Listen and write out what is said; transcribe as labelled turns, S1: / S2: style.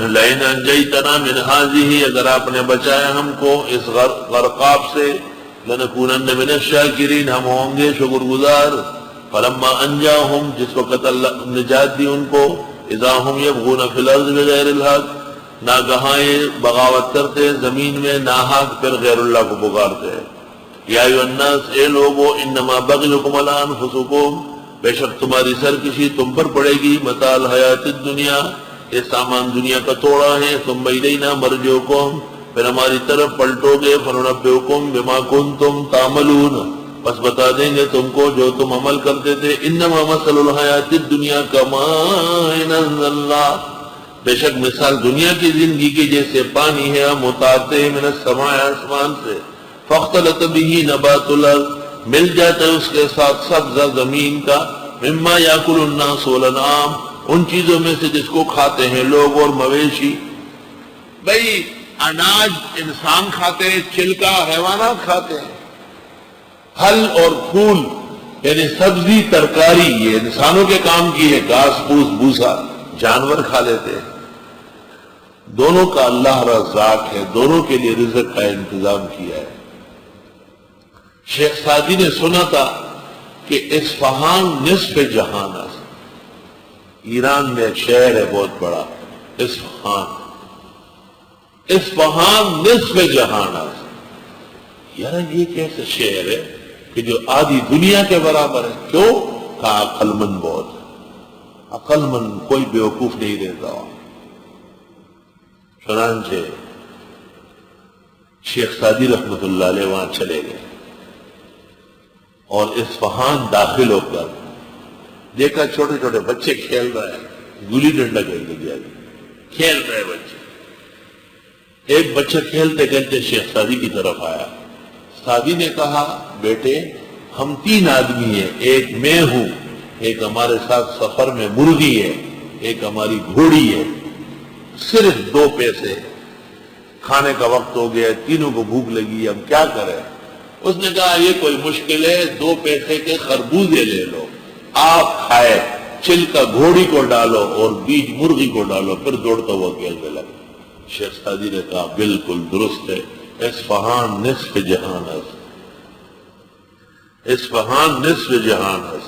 S1: لئن انجیتنا من هذه، اگر آپ نے بچایا ہم کو اس غرقاب سے، لنکونن من الشاکرین، ہم ہوں گے شکر گزار۔ فلما انجاہم، جس وقت اللہ نجات دی ان کو، اذا ہم یبغون فی الارض بغیر الحق، ناگہاں یہ بغاوت کرتے زمین میں ناحق، پھر غیر اللہ کو پکارتے ہیں۔ یا ایھا الناس، اے لوگو، انما بغیکم علی انفسکم، بے شک تمہاری سرکشی تم پر پڑے گی، متاع الحیات الدنیا، یہ سامان دنیا کا توڑا ہے، ثم الینا مرجعکم، پھر ہماری طرف پلٹو گے، فننبئکم بما کنتم تعملون، بس بتا دیں گے تم کو جو تم عمل کرتے تھے۔ انما مثل الحیات الدنیا کماء انزلنا، بے شک مثال دنیا کی زندگی کی جیسے پانی ہے متاتے من السماء، آسمان سے، فاختلط به نبات الارض، مل جاتا ہے اس کے ساتھ سبزہ زمین کا، مما یاکل الناس والانعام، ان چیزوں میں سے جس کو کھاتے ہیں لوگ اور مویشی۔ بھئی اناج انسان کھاتے ہیں، چھلکا حیوانات کھاتے ہیں، پھل اور پھول یعنی سبزی ترکاری یہ انسانوں کے کام کی ہے، گھاس پھوس بھوسا جانور کھا لیتے ہیں۔ دونوں کا اللہ رزاق ہے، دونوں کے لیے رزق کا انتظام کیا ہے۔ شیخ سعدی نے سنا تھا کہ اصفہان نصف جہان ہے۔ ایران میں ایک شہر ہے بہت بڑا اصفہان، اصفہان نصف جہان ہے۔ یار یہ کیسے شہر ہے کہ جو آدھی دنیا کے برابر ہے؟ کیوں؟ کہا عقل مند بہت ہے، عقل مند کوئی بیوقوف نہیں رہتا۔ چنانچہ شیخ سعدی رحمت اللہ علیہ وہاں چلے گئے اور اصفہان داخل ہو کر دیکھا چھوٹے چھوٹے بچے کھیل رہے ہیں، گلی ڈنڈا کھیلتے گیا، کھیل رہے بچے۔ ایک بچہ کھیلتے کھیلتے شیخ سعدی کی طرف آیا۔ سعدی نے کہا بیٹے ہم 3 آدمی ہیں، ایک میں ہوں، ایک ہمارے ساتھ سفر میں مرغی ہے، ایک ہماری گھوڑی ہے، صرف 2 پیسے، کھانے کا وقت ہو گیا، تینوں کو بھوک لگی، ہم کیا کریں؟ اس نے کہا یہ کوئی مشکل ہے، 2 پیسے کے خربوزے لے لو، آپ کھائے، چھلکا گھوڑی کو ڈالو اور بیج مرغی کو ڈالو، پھر دوڑتا ہوا کھیلنے لگا۔ شیخ سعدی نے کہا بالکل درست ہے، اصفہان نصف جہان ہے، اصفہان نصف جہان ہے۔